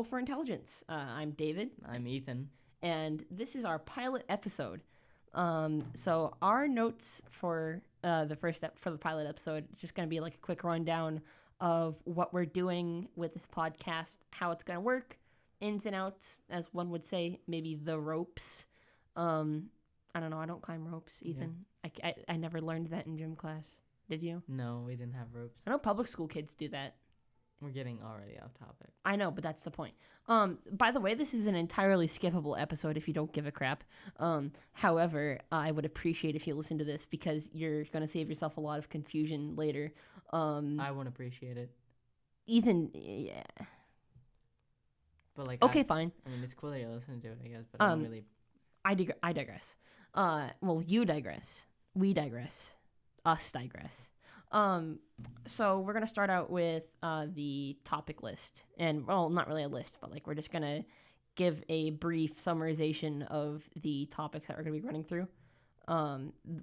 for Intelligence. I'm David, I'm Ethan. and this is our pilot episode. So our notes for the first step for the pilot episode is just going to be like a quick rundown of what we're doing with this podcast, how it's going to work, ins and outs, as one would say, maybe the ropes. I don't know. I don't climb ropes, Ethan. Yeah. I never learned that in gym class. Did you? No, we didn't have ropes. I know public school kids do that. We're getting already off topic. I know, but that's the point. By the way, this is an entirely skippable episode if you don't give a crap. However, I would appreciate if you listen to this because you're going to save yourself a lot of confusion later. I won't appreciate it. Ethan, yeah. But like, okay, fine. I mean, it's cool that you're listening to it, I guess, but I don't really. I digress. Well, you digress. We digress. Us digress. So we're going to start out with the topic list. And, well, not really a list, but like we're just going to give a brief summarization of the topics that we're going to be running through.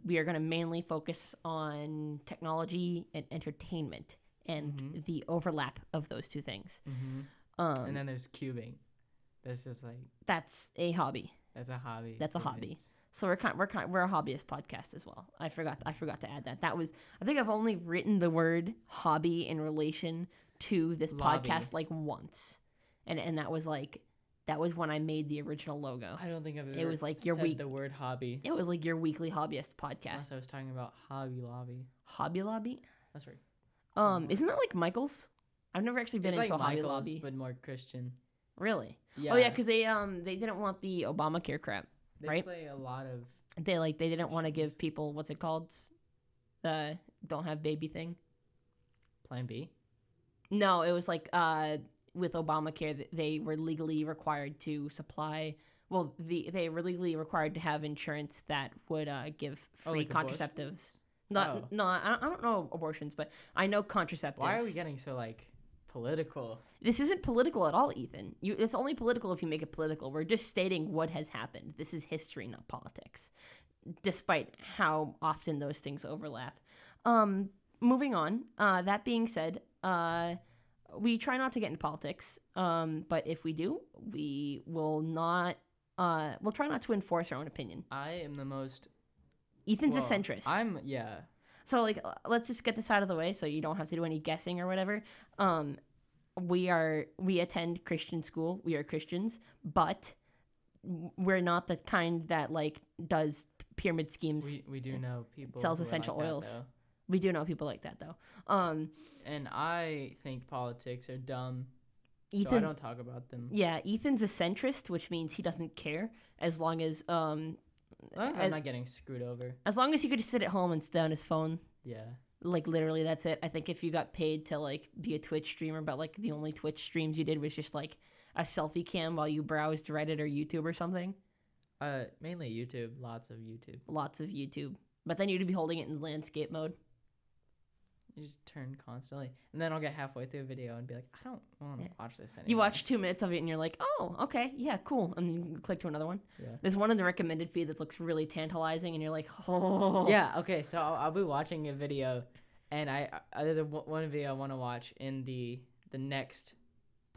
We are going to mainly focus on technology and entertainment and the overlap of those two things. And then there's cubing. That's just like. That's a hobby. That's a hobby. That's a hobby. So we're a hobbyist podcast as well. I forgot to add that. I think I've only written the word hobby in relation to this podcast like once, and that was when I made the original logo. I don't think I've ever. It was like the word hobby. It was like your weekly hobbyist podcast. Unless I was talking about Hobby Lobby. Hobby Lobby. That's right. Isn't that like Michael's? I've never actually been into like a Hobby Michael's, Lobby, but more Christian. Really? Yeah. Oh yeah, because they didn't want the Obamacare crap. They right? play a lot of. They didn't want to give people what's it called, the don't have baby thing. Plan B. No, it was like with Obamacare, they were legally required to supply. Well, they were legally required to have insurance that would give free like contraceptives. No, I don't know abortions, but I know contraceptives. Why are we getting so like political? This isn't political at all, Ethan. It's only political if you make it political. We're just stating what has happened. This is history, not politics, despite how often those things overlap. Moving on. That being said, we try not to get into politics, but if we do, we will not. We'll try not to enforce our own opinion. I am the most. Ethan's a centrist. Yeah. So like, let's just get this out of the way, so you don't have to do any guessing or whatever. We attend Christian school. We are Christians, but we're not the kind that like does pyramid schemes. We do know people sells who essential like oils. That, we do know people like that though. And I think politics are dumb. Ethan, so I don't talk about them. Yeah, Ethan's a centrist, which means he doesn't care as long as I'm not getting screwed over. As long as he could just sit at home and stay on his phone. Yeah. Like literally that's it. I think if you got paid to like be a Twitch streamer, but like the only Twitch streams you did was just like a selfie cam while you browsed Reddit or YouTube or something. Mainly YouTube. Lots of YouTube. But then you'd be holding it in landscape mode. You just turn constantly. And then I'll get halfway through a video and be like, I don't want to watch this anymore. You watch 2 minutes of it and you're like, oh, okay, yeah, cool. And then you click to another one. Yeah. There's one in the recommended feed that looks really tantalizing and you're like, oh. Yeah, okay, so I'll be watching a video and there's one video I want to watch in the next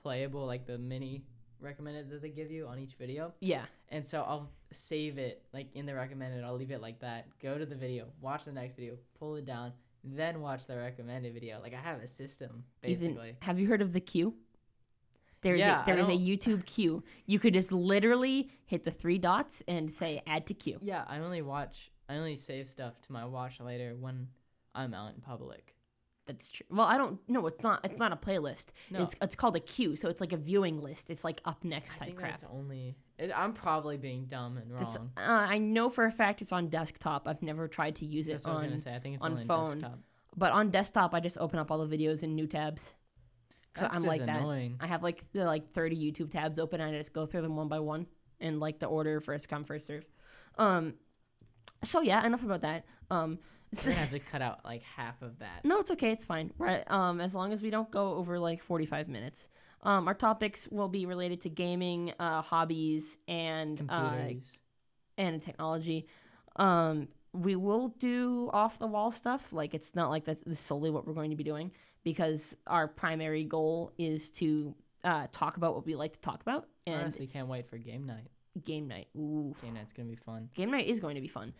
playable, like the mini recommended that they give you on each video. Yeah. And so I'll save it like in the recommended. I'll leave it like that. Go to the video, watch the next video, pull it down, then watch the recommended video. Like I have a system basically. Even, have you heard of the queue? There is a YouTube queue. You could just literally hit the 3 dots and say add to queue. Yeah, I only save stuff to my watch later when I'm out in public. That's true. Well, I don't. No, it's not. It's not a playlist. No. It's called a queue. So it's like a viewing list. It's like up next type crap. I'm probably being dumb and wrong. I know for a fact it's on desktop. I've never tried to use it That's what I was gonna say. I think it's on only phone. Desktop. But on desktop, I just open up all the videos in new tabs. That's I'm just like annoying. that. I have like 30 YouTube tabs open, and I just go through them one by one in like the order first come first serve. So yeah, enough about that. We're gonna have to cut out like half of that. No, it's okay. It's fine. Right. As long as we don't go over like 45 minutes. Our topics will be related to gaming, hobbies, and computers, and technology. We will do off the wall stuff. Like it's not like that's solely what we're going to be doing because our primary goal is to talk about what we like to talk about. And Honestly, can't wait for game night. game night. Ooh. Game night's gonna be fun. Game night is going to be fun.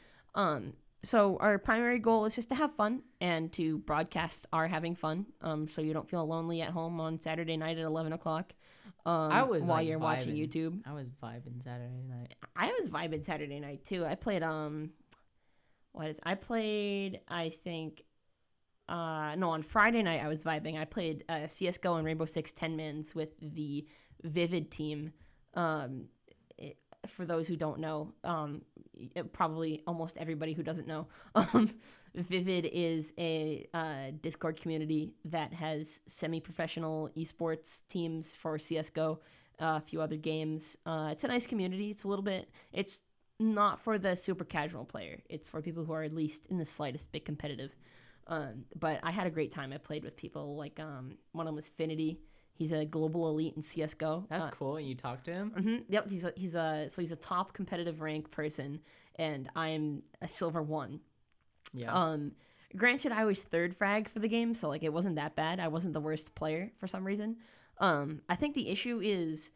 So our primary goal is just to have fun and to broadcast our having fun. So you don't feel lonely at home on Saturday night at 11 o'clock. While like, you're watching vibing. YouTube. I was vibing Saturday night. I was vibing Saturday night too. I played I think no, on Friday night I was vibing. I played CS:GO and Rainbow Six 10-mans with the Vivid team. For those who don't know, probably almost everybody who doesn't know, Vivid is a Discord community that has semi-professional esports teams for CS:GO, a few other games. It's a nice community. It's not for the super casual player. It's for people who are at least in the slightest bit competitive. But I had a great time. I played with people like one of them was Finity. He's a global elite in CS:GO. That's cool. And you talked to him? Mm-hmm, yep. He's a top competitive rank person, and I'm a silver 1. Yeah. Granted, I was 3rd frag for the game, so like it wasn't that bad. I wasn't the worst player for some reason. I think the issue is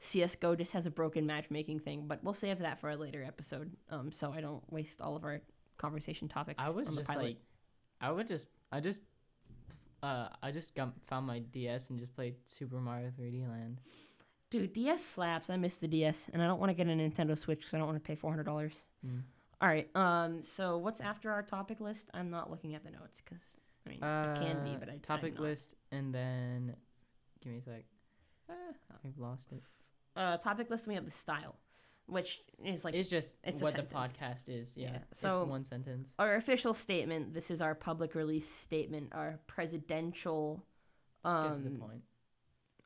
CS:GO just has a broken matchmaking thing, but we'll save that for a later episode. So I don't waste all of our conversation topics. I was on the just pilot. like, I just found my DS and just played Super Mario 3D Land. Dude, DS slaps. I miss the DS, and I don't want to get a Nintendo Switch because I don't want to pay $400. All right. So what's after our topic list? I'm not looking at the notes because I mean it can be, but topic I'm not. list, and then give me a sec. I've lost it. Topic list. We have the style, which is like It's just it's a what the sentence. podcast is. Yeah. Yeah, It's so- one sentence. our official statement. This is our public release statement. Our presidential. Just get to the point.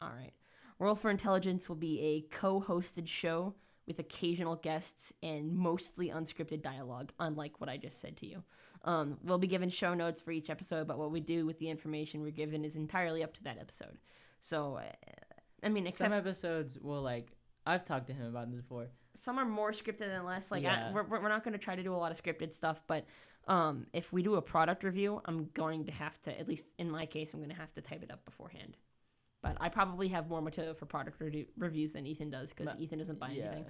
All right. Roll for Intelligence will be a co-hosted show with occasional guests and mostly unscripted dialogue, unlike what I just said to you. We'll be given show notes for each episode, but what we do with the information we're given is entirely up to that episode. So, I mean, except Some episodes will I've talked to him about this before. some are more scripted than less. Like, Yeah. we're not going to try to do a lot of scripted stuff, but if we do a product review, I'm going to have to, at least in my case, I'm going to have to type it up beforehand. But I probably have more material for product reviews than Ethan does because But- Ethan doesn't buy anything.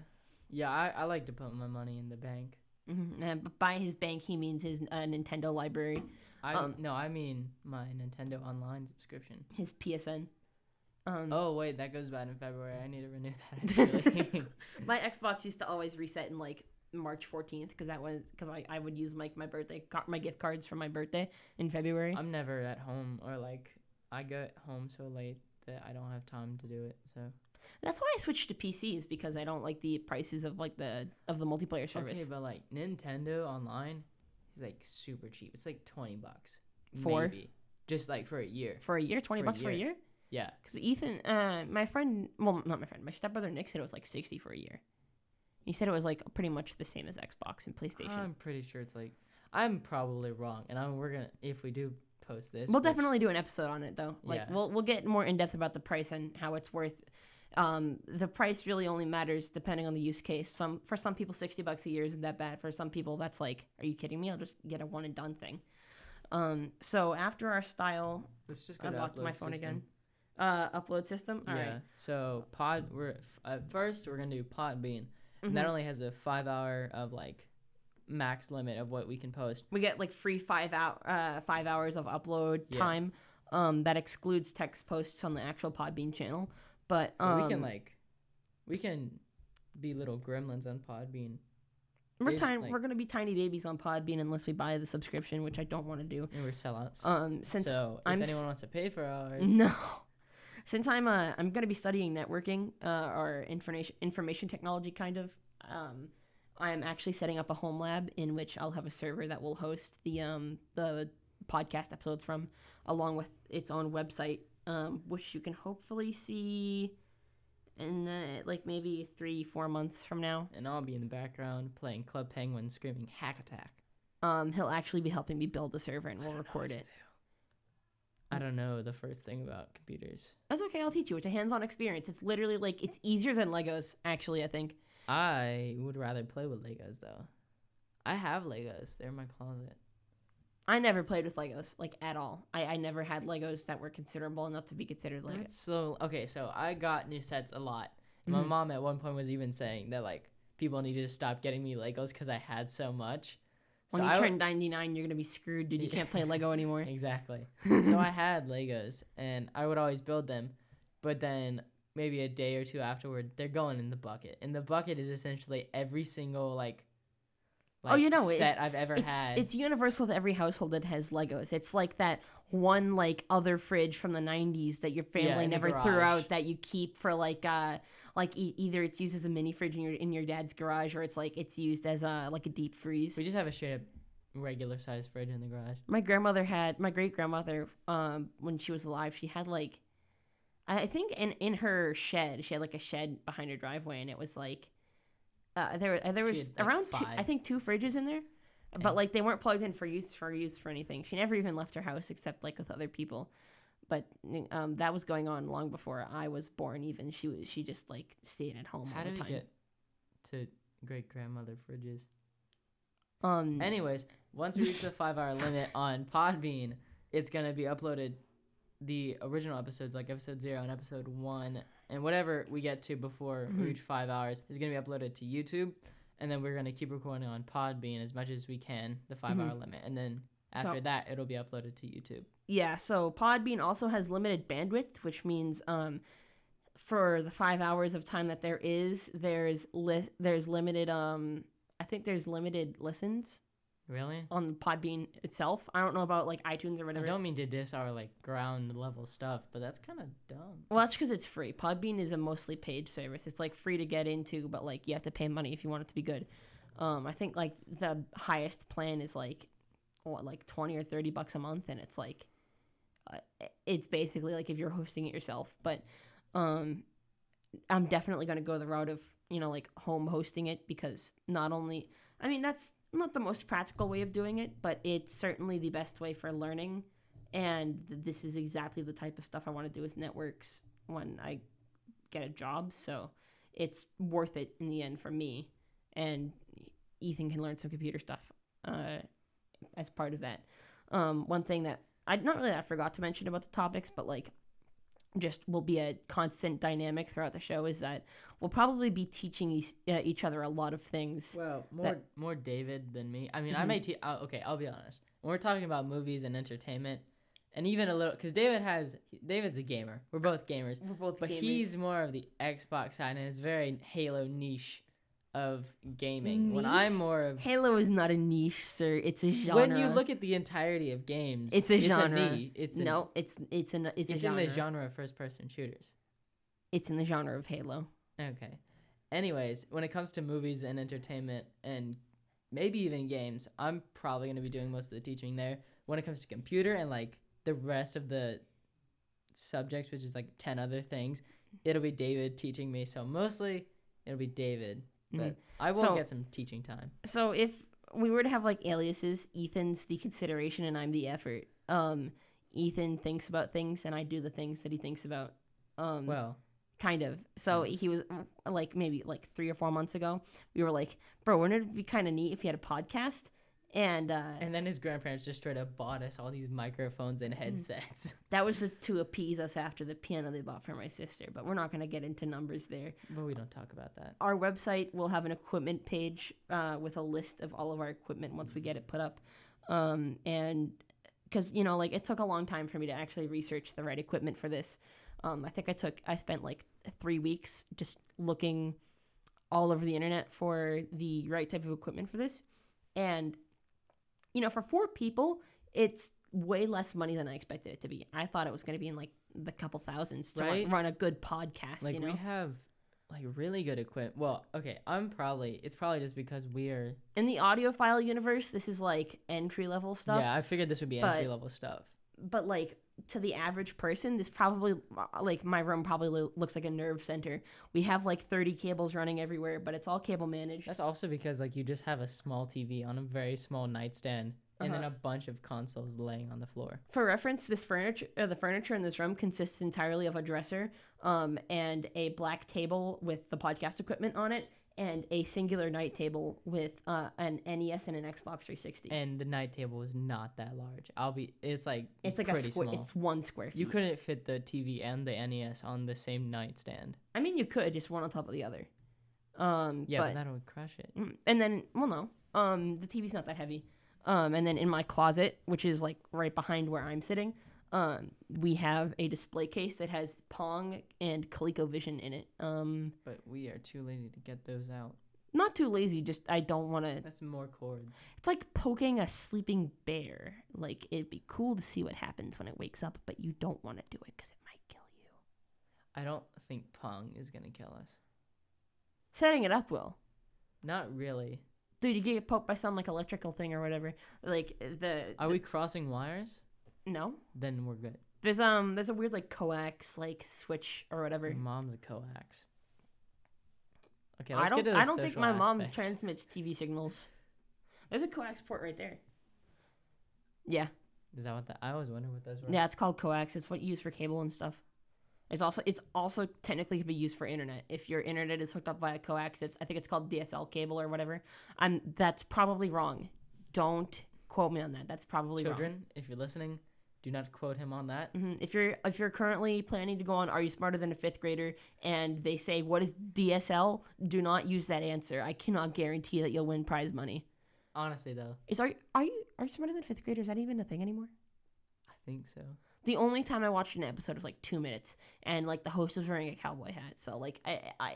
Yeah, I like to put my money in the bank. But by his bank, he means his Nintendo library, I mean my Nintendo Online subscription. his PSN. Oh wait, that goes bad in February. I need to renew that actually. My Xbox used to always reset in like March 14th because I would use my birthday my gift cards from my birthday in February. I'm never at home, or I get home so late that I don't have time to do it. So That's why I switched to PCs because I don't like the prices of the multiplayer service. okay, but Nintendo Online is super cheap. It's $20 For? maybe. Just for a year. For a year, $20 for a year. Yeah. Because Ethan, my friend, well, not my friend, my stepbrother Nick said it was $60 for a year. He said it was pretty much the same as Xbox and PlayStation. I'm pretty sure it's I'm probably wrong, and we're gonna, if we do post this, We'll which- definitely do an episode on it though. Yeah. We'll get more in depth about the price and how it's worth. The price really only matters depending on the use case. For some people, $60 a year isn't that bad. For some people, that's are you kidding me? I'll just get a one and done thing. So after our style, Let's just I go to locked my upload phone system. again. Upload system. All Yeah. right. So first we're gonna do Podbean. And Mhm. that only has a 5 hour of max limit of what we can post. We get free 5 hours of upload Yeah. time. That excludes text posts on the actual Podbean channel. But So we can be little gremlins on Podbean. we're there's, we're gonna be tiny babies on Podbean unless we buy the subscription, which I don't want to do. And we're sellouts. Since So if I'm anyone wants to pay for ours, no, since I'm gonna be studying networking or information technology kind of. I'm actually setting up a home lab in which I'll have a server that will host the podcast episodes from, along with its own website, which you can hopefully see in maybe 3-4 months from now. and I'll be in the background playing Club Penguin screaming hack attack. He'll actually be helping me build the server and we'll record it. I don't know the first thing about computers. That's okay. I'll teach you. It's a hands-on experience. It's literally it's easier than Legos. Actually, I think. I would rather play with Legos though. I have Legos. They're in my closet. I never played with Legos like at all. I never had Legos that were considerable enough to be considered Legos. That's so okay. So I got new sets a lot. My Mhm. mom at one point was even saying that like people needed to stop getting me Legos because I had so much. So When you I turn 99, you're gonna be screwed, dude. You can't play Lego anymore. exactly. So I had Legos and I would always build them, but then maybe a day or two afterward, they're going in the bucket. And the bucket is essentially every single Oh, you know, set I've ever had. It's universal to every household that has Legos. It's like that one like other fridge from the 90s that your family in the never threw garage. out that you keep for either it's used as a mini fridge in your dad's garage or it's used as a like a deep freeze. We just have a straight up regular sized fridge in the garage. My great grandmother when she was alive, she had like I think in her shed, she had like a shed behind her driveway and it was like there was She had, like, around five. I think two fridges in there, Dang. but like they weren't plugged in for use for anything. She never even left her house except like with other people. But that was going on long before I was born. Even she just like stayed at home How all do the we time. get to great grandmother fridges? Um, Anyways, once we reach the 5 hour limit on Podbean, it's gonna be uploaded. The original episodes, like episode 0 and episode 1, and whatever we get to before we reach 5 hours, is gonna be uploaded to YouTube, and then we're gonna keep recording on Podbean as much as we can, the 5 hour limit, and then after that, it'll be uploaded to YouTube. yeah, so Podbean also has limited bandwidth, which means for the 5 hours of time that there's limited I think there's limited listens Really? on Podbean itself. I don't know about like iTunes or I whatever. don't mean to diss our like ground level stuff, but that's kind of dumb. Well, that's because it's free. Podbean is a mostly paid service. It's like free to get into, but like you have to pay money if you want it to be good. I think like the highest plan is like like $20 or $30 a month, and it's like it's basically like if you're hosting it yourself. But I'm definitely going to go the route of like home hosting it because that's not the most practical way of doing it, but it's certainly the best way for learning. And this is exactly the type of stuff I want to do with networks when I get a job. So it's worth it in the end for me. And Ethan can learn some computer stuff as part of that. One thing that I forgot to mention about the topics, but like just will be a constant dynamic throughout the show is that we'll probably be teaching each other a lot of things. Well, that- more David than me. I mean, I may okay, I'll be honest. When we're talking about movies and entertainment, and even a little, because David's a gamer. We're both gamers. We're both But gamers. he's more of the Xbox side, and it's very Halo niche of gaming. When Niche? I'm more of Halo is not a niche, sir. It's a genre. when you look at the entirety of games, it's a genre. niche. It's a it's in the genre of first person shooters. It's in the genre of Halo. Okay. Anyways, when it comes to movies and entertainment and maybe even games, I'm probably going to be doing most of the teaching there. When it comes to computer and like the rest of the subjects, which is like 10 other things, it'll be David teaching me. So mostly it'll be David, but I will get some teaching time. So if we were to have like aliases, Ethan's the consideration and I'm the effort. Ethan thinks about things and I do the things that he thinks about. Well, kind of. So he was like maybe like 3 or 4 months ago. We were like, bro, wouldn't it be kind of neat if you had a podcast? And then his grandparents just straight up bought us all these microphones and headsets. that was to appease us after the piano they bought for my sister. But we're not going to get into numbers there. But we don't talk about that. Our website will have an equipment page with a list of all of our equipment once we get it put up. And because, like it took a long time for me to actually research the right equipment for this. I think I spent like 3 weeks just looking all over the internet for the right type of equipment for this. And, for 4 people, it's way less money than I expected it to be. I thought it was going to be in like the couple thousands to Right? run a good podcast, Like we have like really good equipment. Well, okay, it's probably just because we are. In the audiophile universe, this is like entry level stuff. Yeah, I figured this would be but- entry level stuff. But like to the average person, this probably like my room probably looks like a nerve center. We have like 30 cables running everywhere, but it's all cable managed. That's also because like you just have a small TV on a very small nightstand, and then Uh-huh. a bunch of consoles laying on the floor. For reference, the furniture in this room consists entirely of a dresser, and a black table with the podcast equipment on it, and a singular night table with an NES and an Xbox 360. And the night table is not that large. It's like It's small. It's 1 square feet. You couldn't fit the TV and the NES on the same nightstand. I mean, you could just one on top of the other. Yeah, but that would crush it. And then, well, no. The TV's not that heavy. And then in my closet, which is like right behind where I'm sitting, we have a display case that has Pong and ColecoVision in it. But we are too lazy to get those out. Not too lazy, just I don't want to. That's more cords. It's like poking a sleeping bear. Like, it'd be cool to see what happens when it wakes up, but you don't want to do it because it might kill you. I don't think Pong is going to kill us. Setting it up will. Not really. Dude, you get poked by some like electrical thing or whatever. Like Are we crossing wires? No. Then we're good. There's a weird like coax like switch or whatever. Your mom's a coax. Okay, I let's get to the don't think my mom aspects. transmits TV signals. There's a coax port right there. Yeah. Is that what that? I always wonder what those were. Yeah, it's called coax. It's what you use for cable and stuff. It's also technically can be used for internet. If your internet is hooked up via coax, I think it's called DSL cable or whatever. That's probably wrong. Don't quote me on that. That's probably wrong. Children, if you're listening, do not quote him on that. Mm-hmm. If you're currently planning to go on Are You Smarter Than a Fifth Grader and they say what is DSL, do not use that answer. I cannot guarantee that you'll win prize money. Honestly, though, Are you Smarter Than Fifth Grader? Is that even a thing anymore? I think so. The only time I watched an episode was like 2 minutes, and like the host was wearing a cowboy hat, so like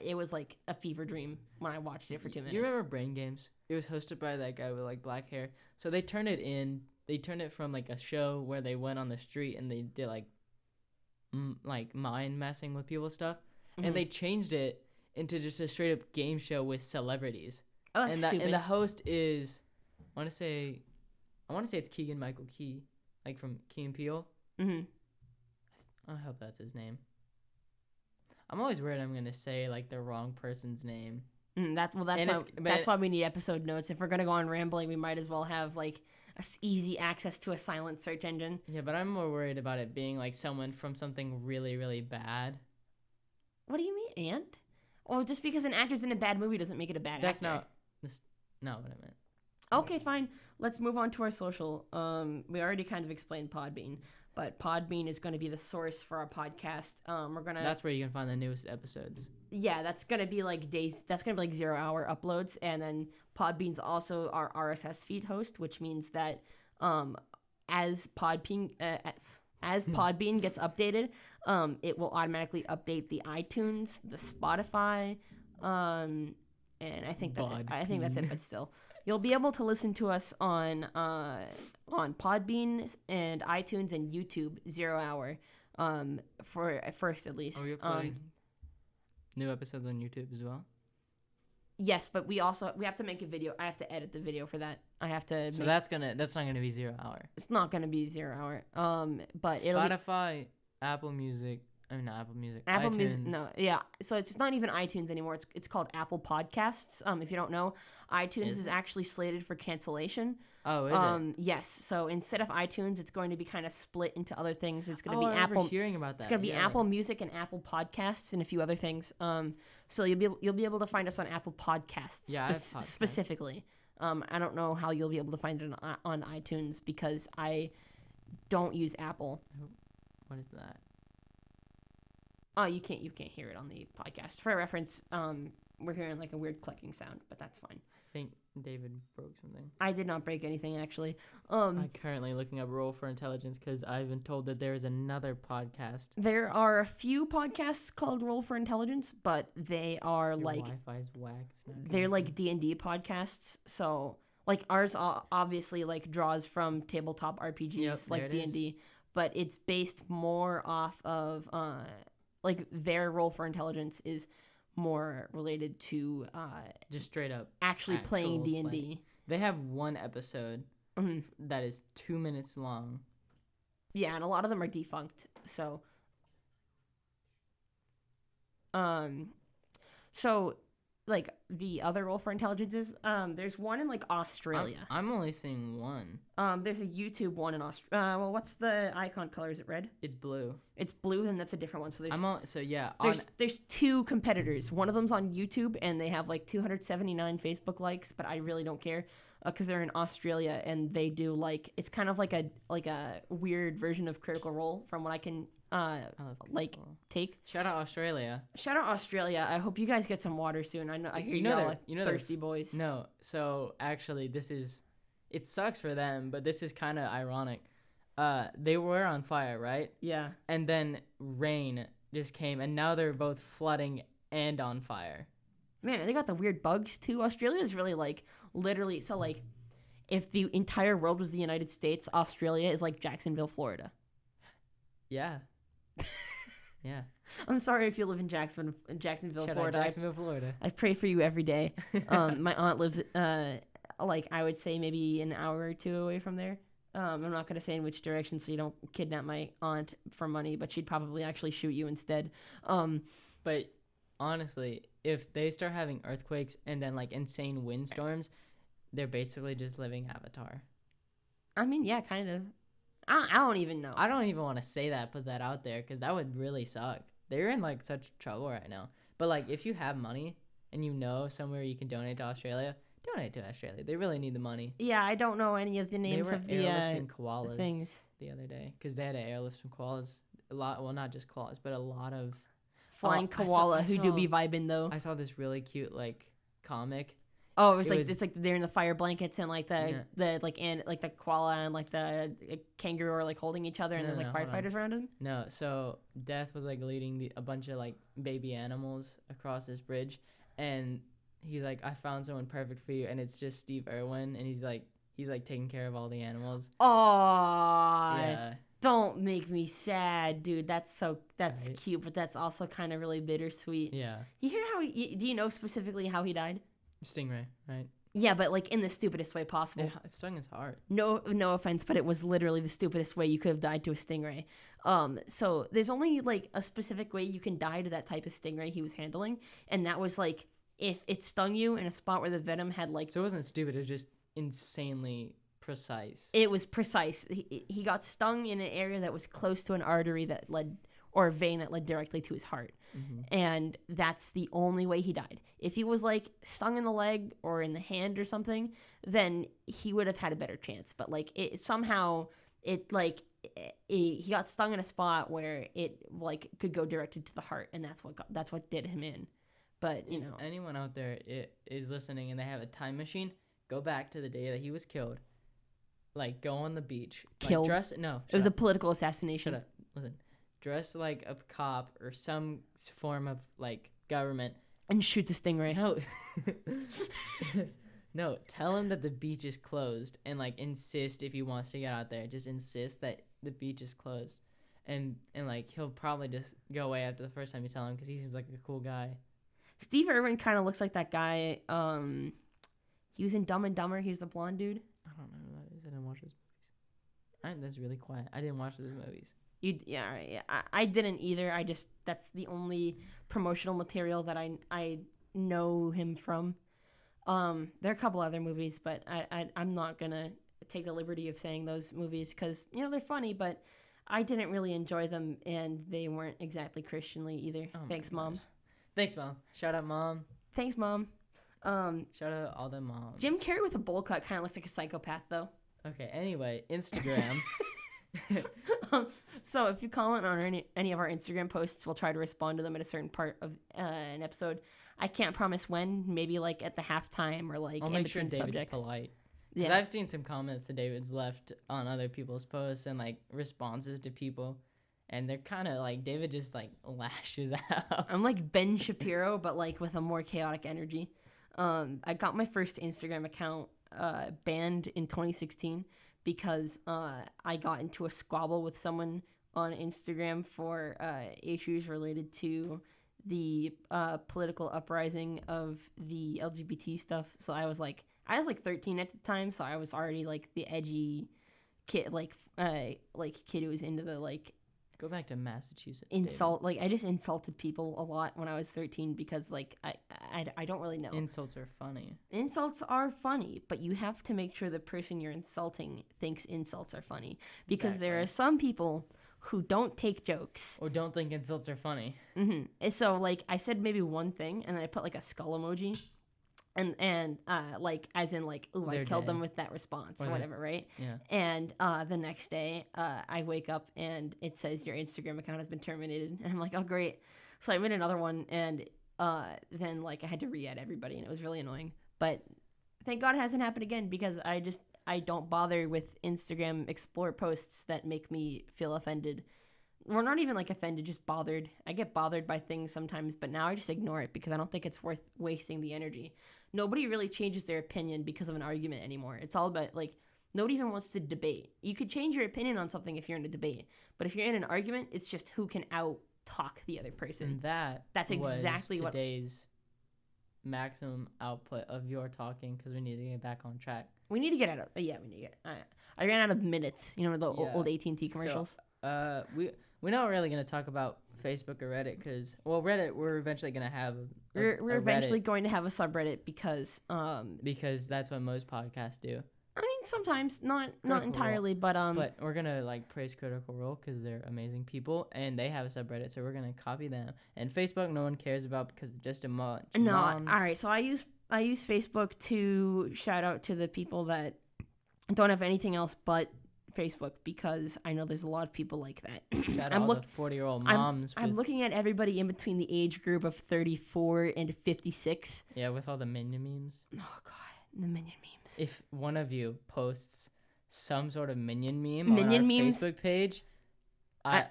it was like a fever dream when I watched it for 2 minutes. Do you remember Brain Games? It was hosted by that guy with like black hair. So they turned it from like a show where they went on the street and they did like mind messing with people stuff, Mm-hmm. and they changed it into just a straight up game show with celebrities. Oh, that's stupid. And the host is, I want to say it's Keegan Michael Key, like from Key and Peele. Mm-hmm. I hope that's his name. I'm always worried I'm gonna say like the wrong person's name. That's why we need episode notes. If we're gonna go on rambling, we might as well have like easy access to a silent search engine. Yeah, but I'm more worried about it being like someone from something really, really bad. What do you mean, and? Well, just because an actor's in a bad movie doesn't make it a bad That's actor. not what I meant. Okay, fine. Let's move on to our social. We already kind of explained Podbean, but Podbean is going to be the source for our podcast. That's where you can find the newest episodes. Yeah, that's going to be like days. That's going to be like 0 hour uploads, and then Podbean's also our RSS feed host, which means that as Podbean gets updated, it will automatically update the iTunes, the Spotify, and I think that's it. I think that's it. But still, you'll be able to listen to us on Podbean and iTunes and YouTube 0 hour, for at first at least. Are we uploading new episodes on YouTube as well? Yes, but we have to make a video. I have to edit the video for that. I have to. So that's not gonna be 0 hour. It's not gonna be 0 hour. But it'll Spotify, Apple Music. I mean, not Apple Music. Apple iTunes. Music, no, yeah. So it's not even iTunes anymore. It's called Apple Podcasts. If you don't know, iTunes is actually slated for cancellation. Oh, is it? Yes. So instead of iTunes, it's going to be kind of split into other things. It's going to I be remember Apple. hearing about that. It's going to be Apple Music and Apple Podcasts and a few other things. So you'll be able to find us on Apple Podcasts. Yeah, I have podcasts. Specifically. I don't know how you'll be able to find it on iTunes because I don't use Apple. What is that? Oh, you can't hear it on the podcast. For reference, we're hearing like a weird clicking sound, but that's fine. I think David broke something. I did not break anything actually. I'm currently looking up Roll for Intelligence because I've been told that there is another podcast. There are a few podcasts called Roll for Intelligence, but they are Your like Wi-Fi's whacked. they're like D&D podcasts. So like ours obviously like draws from tabletop RPGs like D&D, but it's based more off of like their Roll for Intelligence is more related to just straight up actually playing D&D. Play. They have one episode that is 2 minutes long. Yeah, and a lot of them are defunct. So like the other role for intelligences. There's one in like Australia. I'm only seeing one. There's a YouTube one in Australia. Well, what's the icon color? Is it red? It's blue. It's blue, then that's a different one. So there's yeah. there's two competitors. One of them's on YouTube, and they have like 279 Facebook likes, but I really don't care because they're in Australia and they do like it's kind of like a weird version of Critical Role from what I can like take. Shout out Australia. Shout out Australia. I hope you guys get some water soon. I hear y'all are thirsty boys. No, so actually it sucks for them, but this is kind of ironic. They were on fire, right? Yeah. And then rain just came, and now they're both flooding and on fire. Man, they got the weird bugs too. Australia is really like literally so like if the entire world was the United States, Australia is like Jacksonville, Florida. Yeah. Yeah. I'm sorry if you live in Jacksonville, Florida. Jacksonville, Florida. I pray for you every day. My aunt lives like I would say maybe an hour or two away from there. I'm not going to say in which direction so you don't kidnap my aunt for money, but she'd probably actually shoot you instead. But honestly, if they start having earthquakes and then like insane windstorms, they're basically just living Avatar. I mean, yeah, kind of. I don't even know. I don't even want to say that, put that out there, because that would really suck. They're in like such trouble right now. But like, if you have money and you know somewhere you can donate to Australia, donate to Australia. They really need the money. Yeah, I don't know any of the names of the airlifting koalas things the other day because they had to airlift some koalas. A lot, well, not just koalas, but a lot of flying koala who do be vibing though. I saw this really cute like comic. Oh, it's like they're in the fire blankets and like the koala and like the kangaroo are like holding each other and there's like firefighters around them. No, so Death was like leading a bunch of like baby animals across this bridge, and he's like, I found someone perfect for you, and it's just Steve Irwin, and he's like taking care of all the animals. Oh, yeah. Don't make me sad, dude. That's Right. cute, but that's also kind of really bittersweet. Yeah. You hear how do you know specifically how he died? Stingray, right? Yeah, but like in the stupidest way possible. It stung his heart. No offense, but it was literally the stupidest way you could have died to a stingray. So there's only like a specific way you can die to that type of stingray he was handling, and that was like if it stung you in a spot where the venom had like. So it wasn't stupid. It was just insanely precise. It was precise. He got stung in an area that was close to an artery that led or a vein that led directly to his heart. Mm-hmm. And that's the only way he died. If he was like stung in the leg or in the hand or something, then he would have had a better chance. But like he got stung in a spot where it like could go directly to the heart, and that's what did him in. But you know, anyone out there is listening and they have a time machine, go back to the day that he was killed. Like go on the beach. Killed? Like, it was a political assassination. Shut up. Listen. Dress like a cop or some form of like government and shoot the stingray. No. No, tell him that the beach is closed and like insist if he wants to get out there, just insist that the beach is closed. And like he'll probably just go away after the first time you tell him because he seems like a cool guy. Steve Irwin kind of looks like that guy. He was in Dumb and Dumber. He's the blonde dude. I don't know who that is. I didn't watch those movies. That's really quiet. I didn't watch those movies. Yeah, right. Yeah. I didn't either. That's the only promotional material that I know him from. There are a couple other movies, but I'm not gonna take the liberty of saying those movies because they're funny, but I didn't really enjoy them and they weren't exactly Christianly either. Oh Thanks, Mom. Thanks, Mom. Shout out, Mom. Thanks, Mom. Shout out all the moms. Jim Carrey with a bowl cut kind of looks like a psychopath, though. Okay. Anyway, Instagram. So if you comment on any of our Instagram posts, we'll try to respond to them at a certain part of an episode. I can't promise when. Maybe like at the halftime or like I'll in make sure between David's subjects. polite. Yeah, I've seen some comments that David's left on other people's posts and like responses to people, and they're kind of like David just like lashes out. I'm like Ben Shapiro, but like with a more chaotic energy. I got my first Instagram account banned in 2016 because I got into a squabble with someone on Instagram for issues related to the political uprising of the LGBT stuff. So I was like 13 at the time, so I was already like the edgy kid, like kid who was into the like. Go back to Massachusetts. Insult, David. Like I just insulted people a lot when I was 13 because like I I don't really know. Insults are funny. Insults are funny, but you have to make sure the person you're insulting thinks insults are funny, because there are Exactly. some people who don't take jokes. Or don't think insults are funny. And so like I said maybe one thing, and then I put like a skull emoji, and like as in like, ooh, I They're killed them dead. with that response Or or they- whatever, right? Yeah. And the next day, I wake up and it says your Instagram account has been terminated, and I'm like, oh great. So I made another one, and then like I had to re-add everybody, and it was really annoying. But thank God it hasn't happened again, because I don't bother with Instagram Explore posts that make me feel offended. Well, not even like offended, just bothered. I get bothered by things sometimes, but now I just ignore it because I don't think it's worth wasting the energy. Nobody really changes their opinion because of an argument anymore. It's all about like nobody even wants to debate. You could change your opinion on something if you're in a debate, but if you're in an argument, it's just who can out talk the other person. And that's exactly what today's maximum output of your talking, because we need to get back on track. we need to get out of. Yeah, we need to get. I ran out of minutes. You know the Yeah. old AT&T commercials. We're not really gonna talk about Facebook or Reddit, because Reddit we're eventually gonna have. We're a eventually Reddit, going to have a subreddit because because that's what most podcasts do. I mean sometimes not Critical entirely, but But we're gonna like praise Critical Role because they're amazing people and they have a subreddit, so we're gonna copy them. And Facebook, no one cares about because it's just a bunch. no. moms. All right, so I use Facebook to shout out to the people that don't have anything else but Facebook, because I know there's a lot of people like that. Shout I'm out look- the 40-year-old I'm- moms. I'm with, looking at everybody in between the age group of 34 and 56. yeah, with all the minion memes. Oh god, the minion memes. If one of you posts some sort of minion meme Minion on our memes? Facebook page,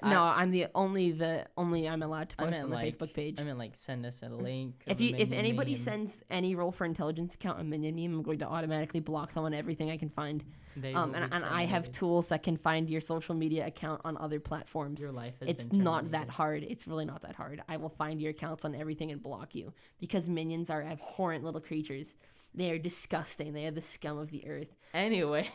No, I'm the only I'm allowed to I post meant on the like- Facebook page. I mean, like, send us a link. If of a if minion anybody meme. sends any Roll for Intelligence account a minion meme, I'm going to automatically block them on everything I can find. They will be And I have terminated. tools that can find your social media account on other platforms. Your life has It's been not that terminated. hard. It's really not that hard. I will find your accounts on everything and block you, because minions are abhorrent little creatures. They are disgusting. They are the scum of the earth. Anyways,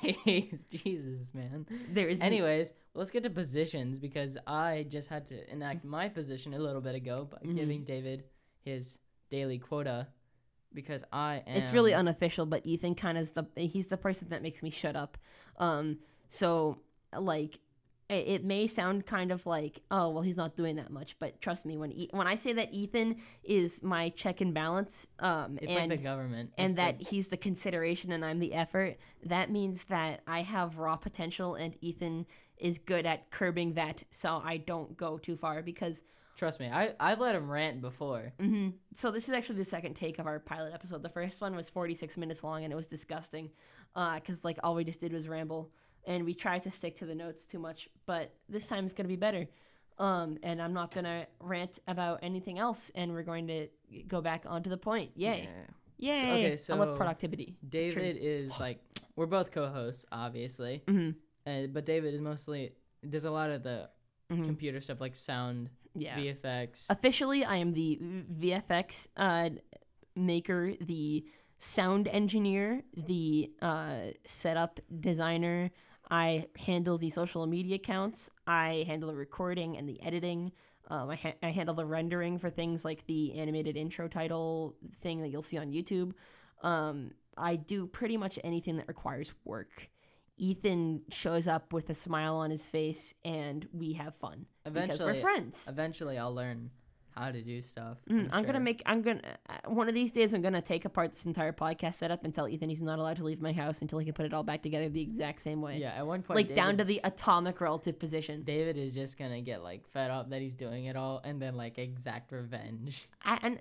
Jesus, man. There is Anyways, let's get to positions, because I just had to enact my position a little bit ago by Mhm. giving David his daily quota, because I am. It's really unofficial, but Ethan kind of he's the person that makes me shut up. So like it may sound kind of like, oh well, he's not doing that much, but trust me, when I say that Ethan is my check and balance, It's like and the government. and It's that like- he's the consideration and I'm the effort, that means that I have raw potential and Ethan is good at curbing that, so I don't go too far, because trust me, I've let him rant before. so this is actually the second take of our pilot episode. The first one was 46 minutes long and it was disgusting, because like all we just did was ramble and we tried to stick to the notes too much. But this time it's gonna be better, and I'm not gonna rant about anything else, and we're going to go back onto the point. Yay! Yeah. Yay! okay, I so love productivity. David is like, we're both co-hosts, obviously, but David is mostly does a lot of the computer stuff, like sound, Yeah. VFX. Officially, I am the VFX maker, the sound engineer, the setup designer. I handle the social media accounts. I handle the recording and the editing. I handle the rendering for things like the animated intro title thing that you'll see on YouTube. I do pretty much anything that requires work. Ethan shows up with a smile on his face, and we have fun because Eventually, we're friends. Eventually, I'll learn how to do stuff. I'm gonna one of these days I'm gonna take apart this entire podcast setup and tell Ethan he's not allowed to leave my house until he can put it all back together the exact same way. Yeah, at one point, Like down to the David's- atomic relative position. David is just gonna get like fed up that he's doing it all, and then like exact revenge. You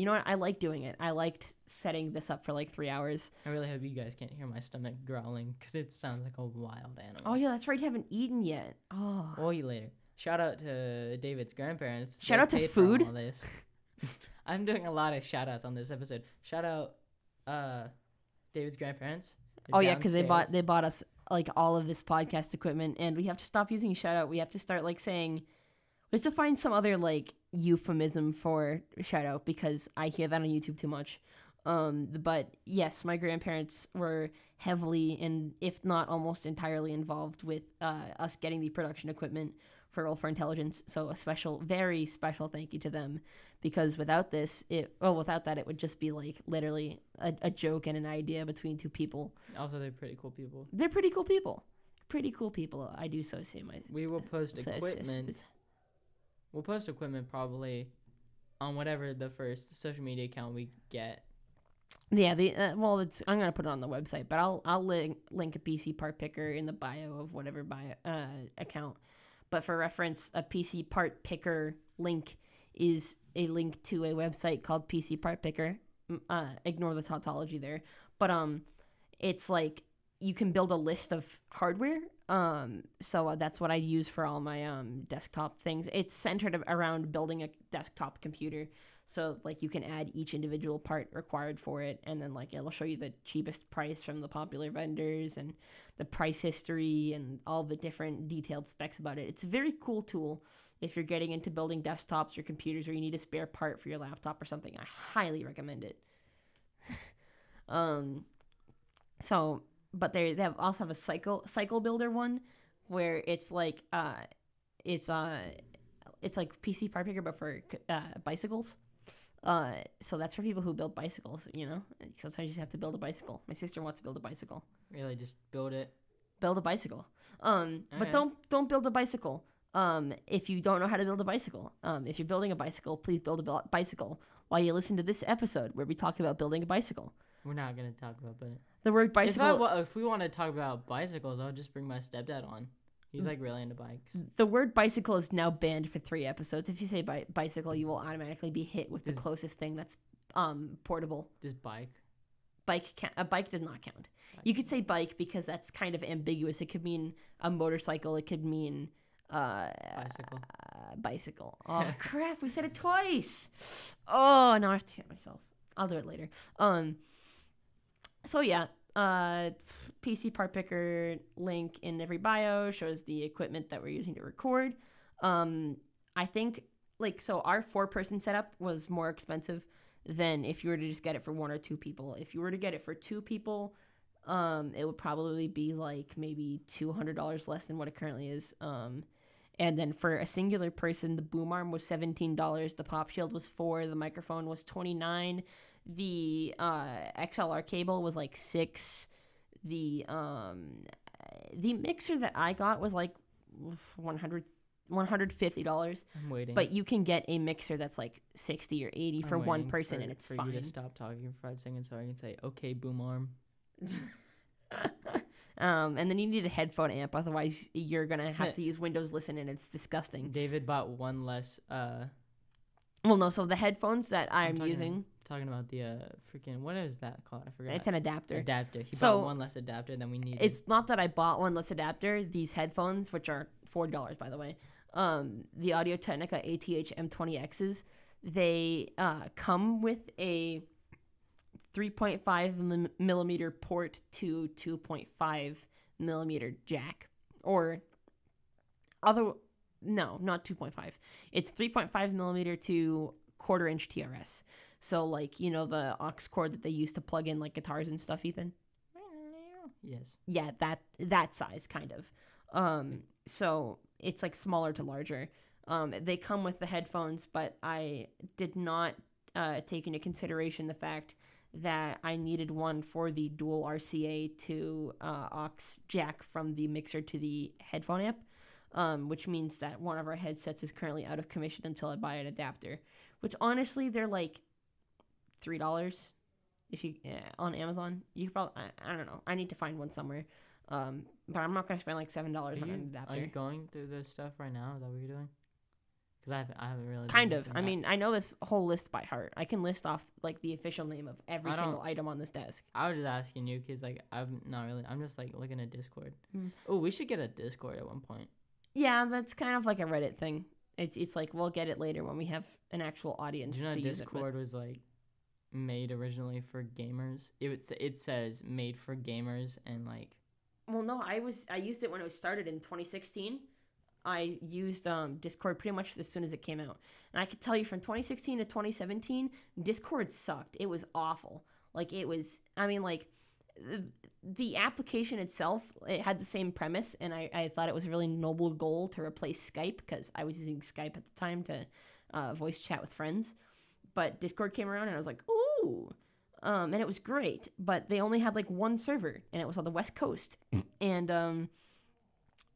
know what? I like doing it. I liked setting this up for like 3 hours. I really hope you guys can't hear my stomach growling, because it sounds like a wild animal. Oh yeah, that's right. You haven't eaten yet. Oh. We'll eat later. Shout out to David's grandparents. Shout They out to paid for food. all this. I'm doing a lot of shout outs on this episode. Shout out David's grandparents. They're Oh yeah, because they downstairs. bought us like all of this podcast equipment, and we have to stop using shout out. We have to start like saying, we have to find some other like euphemism for shout out, because I hear that on YouTube too much. But yes, my grandparents were heavily and if not almost entirely involved with us getting the production equipment for Roll for Intelligence. So a special, very special thank you to them, because without this, without that, it would just be like literally a joke and an idea between two people. Also, they're pretty cool people. They're pretty cool people. Pretty cool people. I do so say my. We will post equipment. We'll post equipment probably on whatever the first social media account we get. Yeah, I'm gonna put it on the website, but I'll link a PC part picker in the bio of whatever account. But for reference, a PC part picker link is a link to a website called PC Part Picker. Ignore the tautology there, but it's like you can build a list of hardware. So that's what I use for all my desktop things. It's centered around building a desktop computer. So like you can add each individual part required for it, and then like it'll show you the cheapest price from the popular vendors and the price history and all the different detailed specs about it. It's a very cool tool if you're getting into building desktops or computers, or you need a spare part for your laptop or something. I highly recommend it. But they also have a cycle builder one where it's like it's like PC Part Picker but for bicycles. So that's for people who build bicycles, you know? Sometimes you just have to build a bicycle. My sister wants to build a bicycle. Really, just build it. Build a bicycle. But don't build a bicycle. If you don't know how to build a bicycle. If you're building a bicycle, please build a bicycle while you listen to this episode where we talk about building a bicycle. We're not gonna talk about it. The word bicycle. If we want to talk about bicycles, I'll just bring my stepdad on. He's like really into bikes. The word bicycle is now banned for 3 episodes. If you say bicycle, you will automatically be hit with the closest thing that's portable. Just bike. A bike does not count. You could say bike because that's kind of ambiguous. It could mean a motorcycle. It could mean bicycle. Bicycle. Oh crap! We said it twice. Oh, now I have to hit myself. I'll do it later. So yeah. PC Part Picker link in every bio shows the equipment that we're using to record. I think so our 4-person setup was more expensive than if you were to just get it for 1 or 2 people. If you were to get it for 2 people, it would probably be like maybe $200 less than what it currently is. And then for a singular person, the boom arm was $17, the pop shield was $4, the microphone was $29, the XLR cable was like $6. The mixer that I got was like $150. I'm waiting. But you can get a mixer that's like $60 or $80 for one person, and it's for fine. You to stop talking for 5 seconds so I can say, "Okay, boom arm." And then you need a headphone amp, otherwise you're gonna have to use Windows Listen, and it's disgusting. David bought one less. Well, no. So the headphones that I'm using. Talking about the freaking, what is that called? I forgot. It's an adapter. He bought one less adapter than we needed. It's not that I bought one less adapter. These headphones, which are $40 by the way, the Audio-Technica ATH M20Xs, they come with a 3.5 millimeter port to 2.5 millimeter jack, not 2.5. It's 3.5 millimeter to 1/4 inch TRS. So, like, you know, the aux cord that they use to plug in, like, guitars and stuff, Ethan? Yes. Yeah, that size, kind of. So, it's, like, smaller to larger. They come with the headphones, but I did not take into consideration the fact that I needed one for the dual RCA to aux jack from the mixer to the headphone amp, which means that one of our headsets is currently out of commission until I buy an adapter, which, honestly, they're, like, $3 if you on Amazon. You could probably I don't know. I need to find one somewhere. But I'm not gonna spend like $7 on an adapter. Are you going through this stuff right now? Is that what you're doing? Because I haven't really. Kind of. I mean, I know this whole list by heart. I can list off like the official name of every single item on this desk. I was just asking you because like I'm not really. I'm just like looking at Discord. Mm. Oh, we should get a Discord at one point. Yeah, that's kind of like a Reddit thing. It's like we'll get it later when we have an actual audience. Do you know to Discord was like made originally for gamers? It says made for gamers and like. Well, no, I used it when it was started in 2016. I used Discord pretty much as soon as it came out, and I could tell you from 2016 to 2017, Discord sucked. It was awful. Like it was. I mean, like the application itself, it had the same premise, and I thought it was a really noble goal to replace Skype, because I was using Skype at the time to voice chat with friends. But Discord came around, and I was like, ooh. And it was great, but they only had like one server, and it was on the West Coast.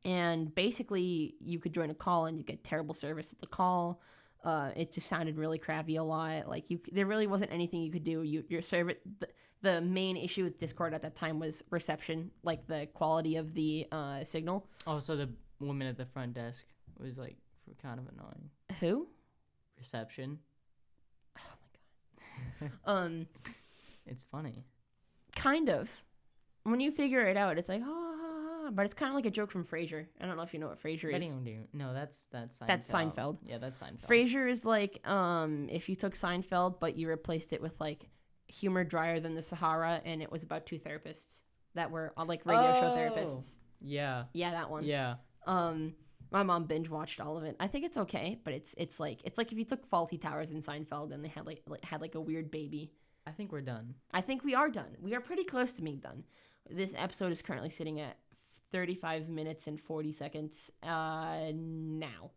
And basically you could join a call and you get terrible service at the call. It just sounded really crappy a lot. Like there really wasn't anything you could do. Your service, the main issue with Discord at that time was reception, like the quality of the signal. Oh, so the woman at the front desk was like kind of annoying. Who? Reception. Oh my god. It's funny. Kind of. When you figure it out, it's like, oh, but it's kind of like a joke from Frasier. I don't know if you know what Frasier is. No, that's Seinfeld. That's Seinfeld. Yeah, that's Seinfeld. Frasier is like if you took Seinfeld but you replaced it with like humor drier than the Sahara, and it was about two therapists that were like radio show therapists. Yeah. Yeah, that one. Yeah. My mom binge watched all of it. I think it's okay, but it's like if you took Faulty Towers and Seinfeld and they had like a weird baby. I think we're done. I think we are done. We are pretty close to being done. This episode is currently sitting at 35 minutes and 40 seconds now.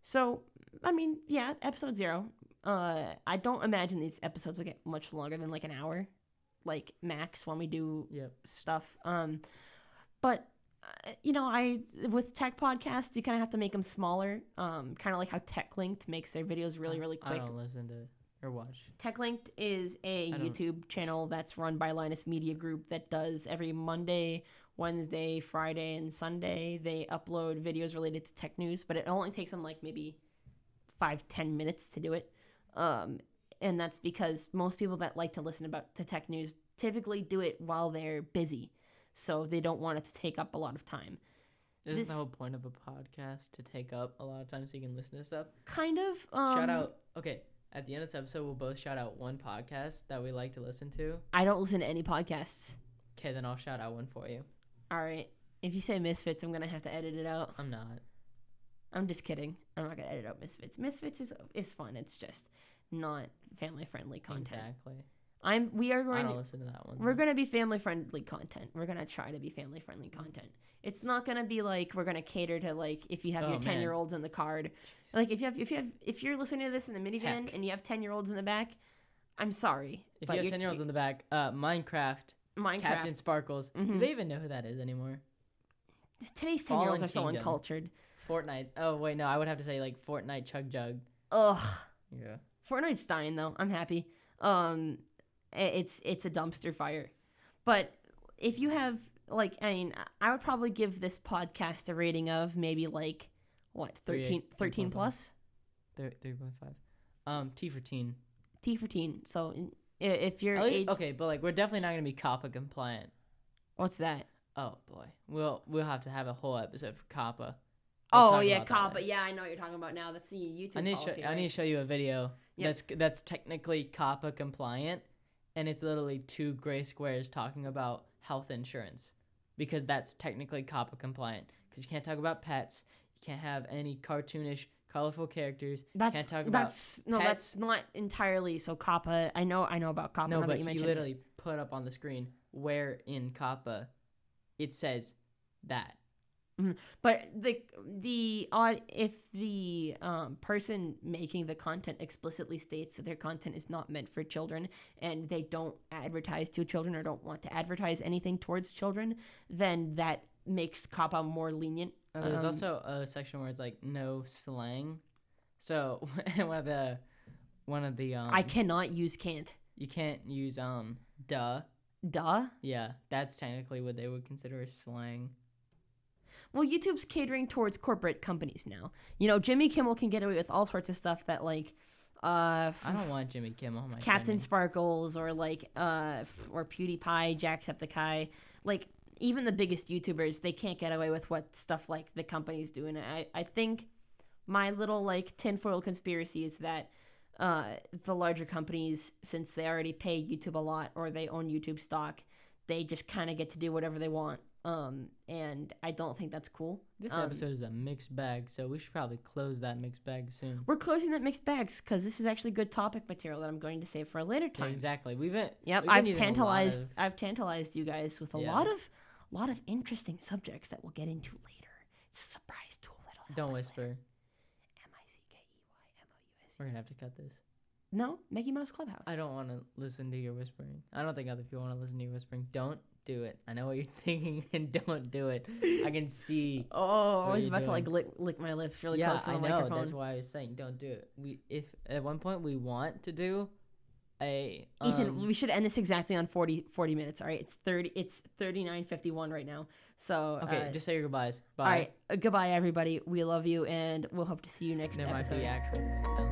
So, I mean, yeah, episode 0. I don't imagine these episodes will get much longer than like an hour, like max when we do stuff. But you know, with tech podcasts, you kind of have to make them smaller. Kind of like how TechLinked makes their videos really quick. I don't listen to or watch. TechLinked is a YouTube channel that's run by Linus Media Group that does every Monday, Wednesday, Friday, and Sunday. They upload videos related to tech news, but it only takes them like maybe 5-10 minutes to do it. And that's because most people that like to listen to tech news typically do it while they're busy, so they don't want it to take up a lot of time. Isn't the whole point of a podcast to take up a lot of time so you can listen to stuff? Kind of. Shout out. Okay, at the end of this episode, we'll both shout out one podcast that we like to listen to. I don't listen to any podcasts. Okay, then I'll shout out one for you. All right. If you say Misfits, I'm gonna have to edit it out. I'm not. I'm just kidding. I'm not gonna edit out Misfits. Misfits is fun. It's just not family friendly content. Exactly. I don't listen to that one. We're gonna be family friendly content. We're gonna try to be family friendly content. It's not gonna be like we're gonna cater to like if you have your 10-year-olds in the card. Like if you're listening to this in the minivan and you have 10-year-olds in the back, I'm sorry. If you have 10-year-olds in the back, Minecraft, Captain Sparkles. Mm-hmm. Do they even know who that is anymore? Today's 10-year-olds are so uncultured. Fortnite. Oh wait, no, I would have to say like Fortnite Chug Jug. Ugh. Yeah. Fortnite's dying though. I'm happy. It's a dumpster fire. But if you have like, I mean, I would probably give this podcast a rating of maybe like what 13 plus. 3.5. T for teen. T for teen. So if you're okay, but like we're definitely not gonna be COPPA compliant. What's that? Oh boy, we'll have to have a whole episode for COPPA. Oh yeah, COPPA. Yeah, I know what you're talking about now. That's the YouTube policy. I need to show you a video that's technically COPPA compliant, and it's literally 2 gray squares talking about health insurance, because that's technically COPPA compliant. Because you can't talk about pets, you can't have any cartoonish, colorful characters. That's not entirely. So COPPA, I know about COPPA. No, but he literally put up on the screen where in COPPA it says that. Mm-hmm. But if the person making the content explicitly states that their content is not meant for children, and they don't advertise to children or don't want to advertise anything towards children, then that makes COPPA more lenient. There's also a section where it's like no slang. So one of the I cannot use can't. You can't use duh. Duh? Yeah, that's technically what they would consider as slang. Well, YouTube's catering towards corporate companies now. You know, Jimmy Kimmel can get away with all sorts of stuff that like I don't want Jimmy Kimmel on my Captain Sparkles or like or PewDiePie, Jacksepticeye. Like even the biggest YouTubers, they can't get away with what stuff like the company's doing. I think my little like tinfoil conspiracy is that the larger companies, since they already pay YouTube a lot or they own YouTube stock, they just kind of get to do whatever they want. And I don't think that's cool. This episode is a mixed bag, so we should probably close that mixed bag soon. We're closing that mixed bags because this is actually good topic material that I'm going to save for a later Yeah, time. exactly. I've tantalized you guys with a Yeah. lot of interesting subjects that we'll get into later. It's a surprise tool that'll Don't help us whisper. later. MICKEYMOUS. We're gonna have to cut this. No, Mickey Mouse Clubhouse. I don't want to listen to your whispering. I don't think other people want to listen to your whispering. Don't do it. I know what you're thinking, and don't do it. I can see. Oh, I What are was you about to like doing? lick my lips really Yeah, close to the I know. microphone. That's why I was saying don't do it. If at one point we want to do a Ethan, we should end this exactly on 40 minutes. All right, it's 39:51 right now. So okay, just say your goodbyes. Bye. all right, goodbye everybody. We love you, and we'll hope to see you next There might episode. be actual sound.